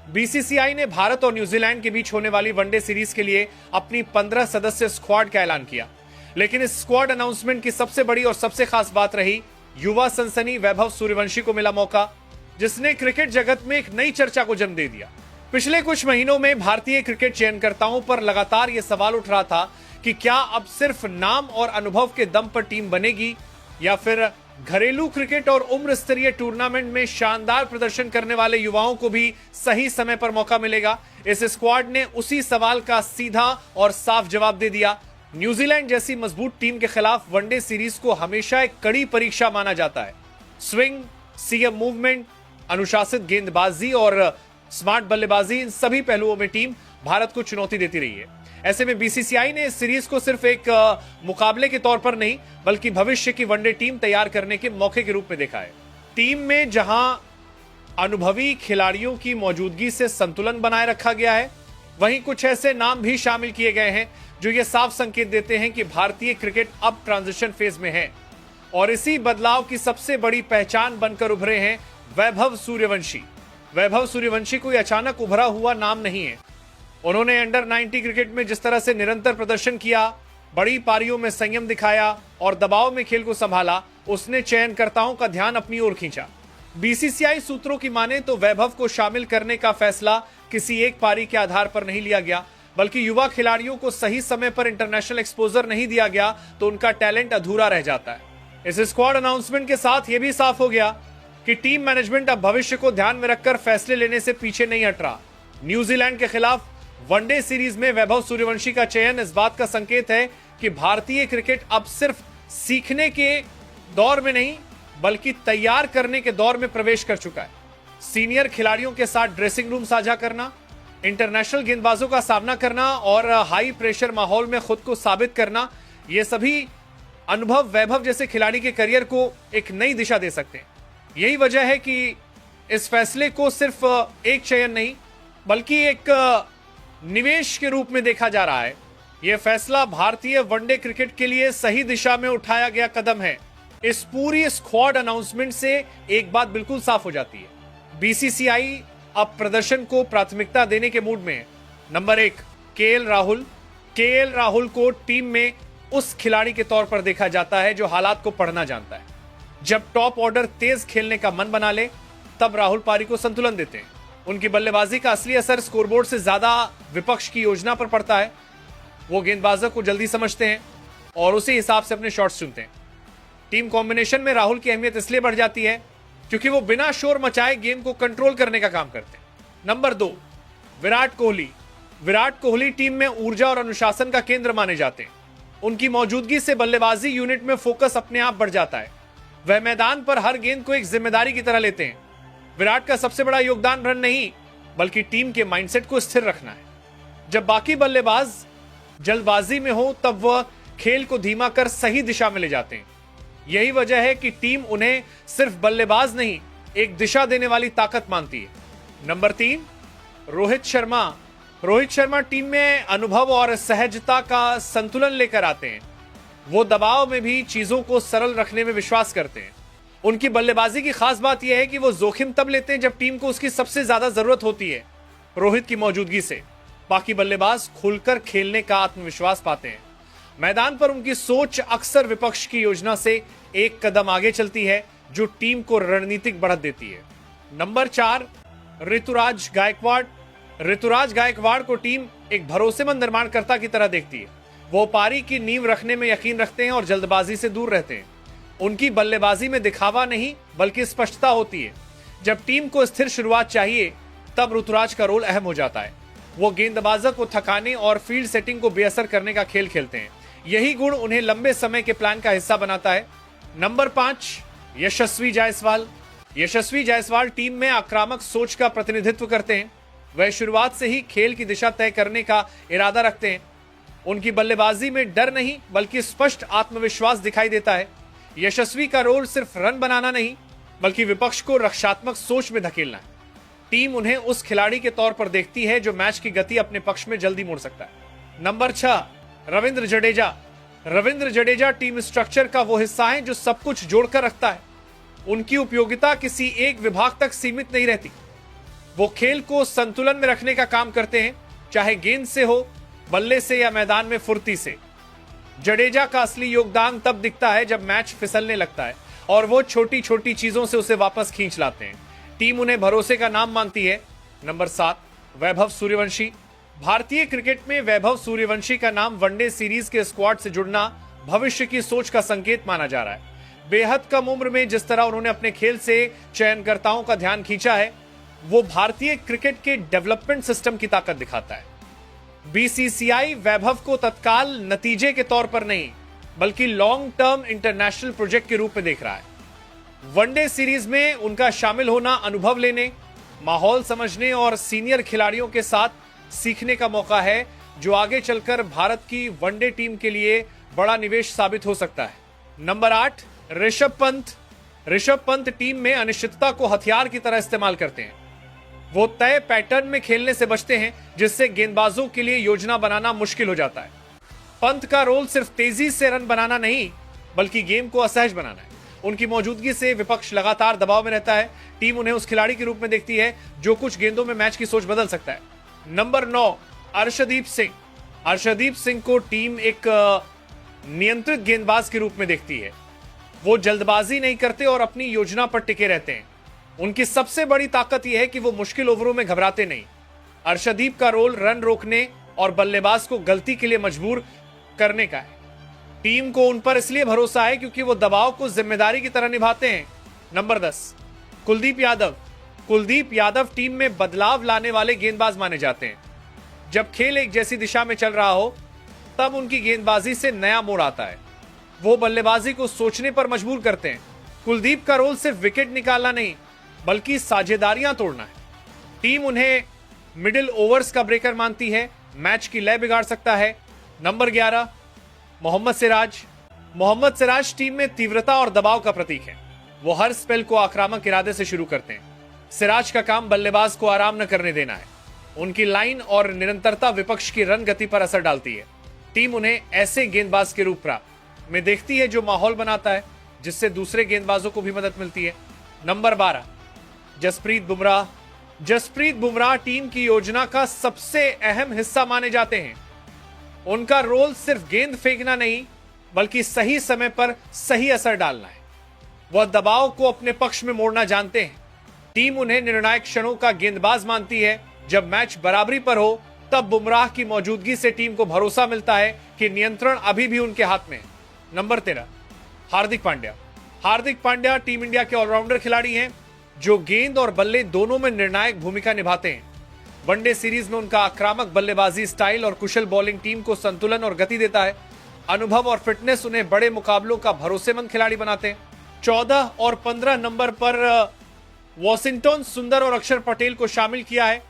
BCCI ने भारत और New Zealand के बीच होने वाली वनडे सीरीज के लिए अपनी 15 सदस्य स्क्वाड का ऐलान किया। लेकिन इस स्क्वाड अनाउंसमेंट की सबसे बड़ी और सबसे खास बात रही युवा सनसनी वैभव सूर्यवंशी को मिला मौका, जिसने क्रिकेट जगत में एक नई चर्चा को जन्म दे दिया। पिछले कुछ महीनों में भारतीय क्रिकेट चयनकर्ताओं पर लगातार यह सवाल उठ रहा था कि क्या अब सिर्फ नाम और अनुभव के दम पर टीम बनेगी या फिर घरेलू क्रिकेट और उम्र स्तरीय टूर्नामेंट में शानदार प्रदर्शन करने वाले युवाओं को भी सही समय पर मौका मिलेगा। इस स्क्वाड ने उसी सवाल का सीधा और साफ जवाब दे दिया। न्यूजीलैंड जैसी मजबूत टीम के खिलाफ वनडे सीरीज को हमेशा एक कड़ी परीक्षा माना जाता है। स्विंग, सीएम मूवमेंट, अनुशासित गेंदबाजी और स्मार्ट बल्लेबाजी, इन सभी पहलुओं में टीम भारत को चुनौती देती रही है। ऐसे में बीसीसीआई ने इस सीरीज को सिर्फ एक मुकाबले के तौर पर नहीं बल्कि भविष्य की वनडे टीम तैयार करने के मौके के रूप में देखा है। टीम में जहां अनुभवी खिलाड़ियों की मौजूदगी से संतुलन बनाए रखा गया है, वहीं कुछ ऐसे नाम भी शामिल किए गए हैं जो ये साफ संकेत देते हैं कि भारतीय क्रिकेट अब ट्रांजिशन फेज में है। और इसी बदलाव की सबसे बड़ी पहचान बनकर उभरे हैं वैभव सूर्यवंशी। वैभव सूर्यवंशी कोई अचानक उभरा हुआ नाम नहीं है। उन्होंने अंडर 90 क्रिकेट में जिस तरह से निरंतर प्रदर्शन किया, बड़ी पारियों में संयम दिखाया और दबाव में खेल को संभाला, उसने चयनकर्ताओं का ध्यान अपनी ओर खींचा। बीसीसीआई सूत्रों की माने तो वैभव को शामिल करने का फैसला किसी एक पारी के आधार पर नहीं लिया गया, बल्कि युवा खिलाड़ियों को सही समय पर इंटरनेशनल एक्सपोजर नहीं दिया गया तो उनका टैलेंट अधूरा रह जाता है। इस स्क्वाड अनाउंसमेंट के साथ यह भी साफ हो गया कि टीम मैनेजमेंट अब भविष्य को ध्यान में रखकर फैसले लेने से पीछे नहीं हट रहा। न्यूजीलैंड के खिलाफ वनडे सीरीज में वैभव सूर्यवंशी का चयन इस बात का संकेत है कि भारतीय क्रिकेट अब सिर्फ सीखने के दौर में नहीं बल्कि तैयार करने के दौर में प्रवेश कर चुका है। सीनियर खिलाड़ियों के साथ ड्रेसिंग रूम साझा करना, इंटरनेशनल गेंदबाजों का सामना करना और हाई प्रेशर माहौल में खुद को साबित करना, ये सभी अनुभव वैभव जैसे खिलाड़ी के करियर को एक नई दिशा दे सकते हैं। यही वजह है कि इस फैसले को सिर्फ एक चयन नहीं बल्कि एक निवेश के रूप में देखा जा रहा है। यह फैसला भारतीय वनडे क्रिकेट के लिए सही दिशा में उठाया गया कदम है। इस पूरी स्क्वाड अनाउंसमेंट से एक बात बिल्कुल साफ हो जाती है, बीसीसीआई अब प्रदर्शन को प्राथमिकता देने के मूड में है। Number 1, KL Rahul. KL Rahul को टीम में उस खिलाड़ी के तौर पर देखा जाता है जो हालात को पढ़ना जानता है। जब टॉप ऑर्डर तेज खेलने का मन बना ले तब राहुल पारी को संतुलन देते हैं। उनकी बल्लेबाजी का असली असर स्कोरबोर्ड से ज्यादा विपक्ष की योजना पर पड़ता है। वो गेंदबाजों को जल्दी समझते हैं और उसी हिसाब से अपने शॉट्स चुनते हैं। टीम कॉम्बिनेशन में राहुल की अहमियत इसलिए बढ़ जाती है क्योंकि वो बिना शोर मचाए गेम को कंट्रोल करने का काम करते हैं। नंबर 2, विराट कोहली। विराट कोहली टीम में ऊर्जा और अनुशासन का केंद्र माने जाते हैं। उनकी मौजूदगी से बल्लेबाजी यूनिट में फोकस अपने आप बढ़ जाता है। वह मैदान पर हर गेंद को एक जिम्मेदारी की तरह लेते हैं। विराट का सबसे बड़ा योगदान रन नहीं बल्कि टीम के माइंडसेट को स्थिर रखना है। जब बाकी बल्लेबाज जल्दबाजी में हो तब वह खेल को धीमा कर सही दिशा में ले जाते हैं। यही वजह है कि टीम उन्हें सिर्फ बल्लेबाज नहीं, एक दिशा देने वाली ताकत मानती है। नंबर 3, रोहित शर्मा। रोहित शर्मा टीम में अनुभव और सहजता का संतुलन लेकर आते हैं। वो दबाव में भी चीजों को सरल रखने में विश्वास करते हैं। उनकी बल्लेबाजी की खास बात यह है कि वो जोखिम तब लेते हैं जब टीम को उसकी सबसे ज्यादा जरूरत होती है। रोहित की मौजूदगी से बाकी बल्लेबाज खुलकर खेलने का आत्मविश्वास पाते हैं। मैदान पर उनकी सोच अक्सर विपक्ष की योजना से एक कदम आगे चलती है जो टीम को रणनीतिक बढ़त देती है। नंबर 4, ऋतुराज गायकवाड़। ऋतुराज गायकवाड़ को टीम एक भरोसेमंद निर्माणकर्ता की तरह देखती है। वो पारी की नींव रखने में यकीन रखते हैं और जल्दबाजी से दूर रहते हैं। उनकी बल्लेबाजी में दिखावा नहीं बल्कि स्पष्टता होती है। जब टीम को स्थिर शुरुआत चाहिए तब ऋतुराज का रोल अहम हो जाता है। वो गेंदबाजों को थकाने और फील्ड सेटिंग को बेअसर करने का खेल खेलते हैं। यही गुण उन्हें लंबे समय के प्लान का हिस्सा बनाता है। नंबर 5, यशस्वी जायसवाल। यशस्वी जायसवाल टीम में आक्रामक सोच का प्रतिनिधित्व करते हैं। वह शुरुआत से ही खेल की दिशा तय करने का इरादा रखते हैं। उनकी बल्लेबाजी में डर नहीं बल्कि स्पष्ट आत्मविश्वास दिखाई देता है। यशस्वी का रोल सिर्फ रन बनाना नहीं बल्कि विपक्ष को रक्षात्मक सोच में धकेलना है। टीम उन्हें उस खिलाड़ी के तौर पर देखती है जो मैच की गति अपने पक्ष में जल्दी मोड़ सकता है। Number 6, Ravindra Jadeja. Ravindra Jadeja team structure का वो हिस्सा है जो सब कुछ जोड़कर रखता है। उनकी उपयोगिता किसी एक विभाग तक सीमित नहीं रहती। वो खेल को संतुलन में रखने का काम करते हैं, चाहे गेंद से हो, बल्ले से या मैदान में फुर्ती से। जडेजा का असली योगदान तब दिखता है जब मैच फिसलने लगता है और वो छोटी छोटी चीजों से उसे वापस खींच लाते हैं। टीम उन्हें भरोसे का नाम मानती है। नंबर 7, वैभव सूर्यवंशी। भारतीय क्रिकेट में वैभव सूर्यवंशी का नाम वनडे सीरीज के स्क्वाड से जुड़ना भविष्य की सोच का संकेत माना जा रहा है। बेहद कम उम्र में जिस तरह उन्होंने अपने खेल से चयनकर्ताओं का ध्यान खींचा है, वो भारतीय क्रिकेट के डेवलपमेंट सिस्टम की ताकत दिखाता है। बीसीसीआई वैभव को तत्काल नतीजे के तौर पर नहीं, बल्कि लॉन्ग टर्म इंटरनेशनल प्रोजेक्ट के रूप में देख रहा है। वनडे सीरीज में उनका शामिल होना अनुभव लेने, माहौल समझने और सीनियर खिलाड़ियों के साथ सीखने का मौका है, जो आगे चलकर भारत की वनडे टीम के लिए बड़ा निवेश साबित हो सकता है। नंबर 8, ऋषभ पंत। ऋषभ पंत टीम में अनिश्चितता को हथियार की तरह इस्तेमाल करते हैं। वो तय पैटर्न में खेलने से बचते हैं, जिससे गेंदबाजों के लिए योजना बनाना मुश्किल हो जाता है। पंत का रोल सिर्फ तेजी से रन बनाना नहीं, बल्कि गेम को असहज बनाना है। उनकी मौजूदगी से विपक्ष लगातार दबाव में रहता है। टीम उन्हें उस खिलाड़ी के रूप में देखती है जो कुछ गेंदों में मैच की सोच बदल सकता है। नंबर 9, अर्शदीप सिंह। अर्शदीप सिंह को टीम एक नियंत्रित गेंदबाज के रूप में देखती है। वो जल्दबाजी नहीं करते और अपनी योजना पर टिके रहते हैं। उनकी सबसे बड़ी ताकत यह है कि वो मुश्किल ओवरों में घबराते नहीं। अर्शदीप का रोल रन रोकने और बल्लेबाज को गलती के लिए मजबूर करने का है। टीम को उन पर इसलिए भरोसा है क्योंकि वो दबाव को जिम्मेदारी की तरह निभाते हैं। नंबर 10, कुलदीप यादव। कुलदीप यादव टीम में बदलाव लाने वाले गेंदबाज माने जाते हैं। जब खेल एक जैसी दिशा में चल रहा हो, तब उनकी गेंदबाजी से नया मोड़ आता है। वो बल्लेबाजी को सोचने पर मजबूर करते हैं। कुलदीप का रोल सिर्फ विकेट निकालना नहीं, बल्कि साझेदारियां तोड़ना है। टीम उन्हें मिडिल ओवर्स का ब्रेकर मानती है, मैच की लय बिगाड़ सकता है। नंबर 11, मोहम्मद सिराज। मोहम्मद सिराज टीम में तीव्रता और दबाव का प्रतीक है। वो हर स्पेल को आक्रामक इरादे से शुरू करते हैं। सिराज का काम बल्लेबाज को आराम न करने देना है। उनकी लाइन और निरंतरता विपक्ष की रन गति पर असर डालती है। टीम उन्हें ऐसे गेंदबाज के रूप में देखती है जो माहौल बनाता है, जिससे दूसरे गेंदबाजों को भी मदद मिलती है। नंबर 12, जसप्रीत बुमराह। जसप्रीत बुमराह टीम की योजना का सबसे अहम हिस्सा माने जाते हैं। उनका रोल सिर्फ गेंद फेंकना नहीं, बल्कि सही समय पर सही असर डालना है। वह दबाव को अपने पक्ष में मोड़ना जानते हैं। टीम उन्हें निर्णायक क्षणों का गेंदबाज मानती है। जब मैच बराबरी पर हो, तब बुमराह की मौजूदगी से टीम को भरोसा मिलता है कि नियंत्रण अभी भी उनके हाथ में है। Number 13, Hardik Pandya. Hardik Pandya team India के ऑलराउंडर खिलाड़ी हैं, जो गेंद और बल्ले दोनों में निर्णायक भूमिका निभाते हैं। वनडे सीरीज में उनका आक्रामक बल्लेबाजी स्टाइल और कुशल बॉलिंग टीम को संतुलन और गति देता है। अनुभव और फिटनेस उन्हें बड़े मुकाबलों का भरोसेमंद खिलाड़ी बनाते हैं। 14 और 15 नंबर पर वॉशिंगटन सुंदर और अक्षर पटेल को शामिल किया है।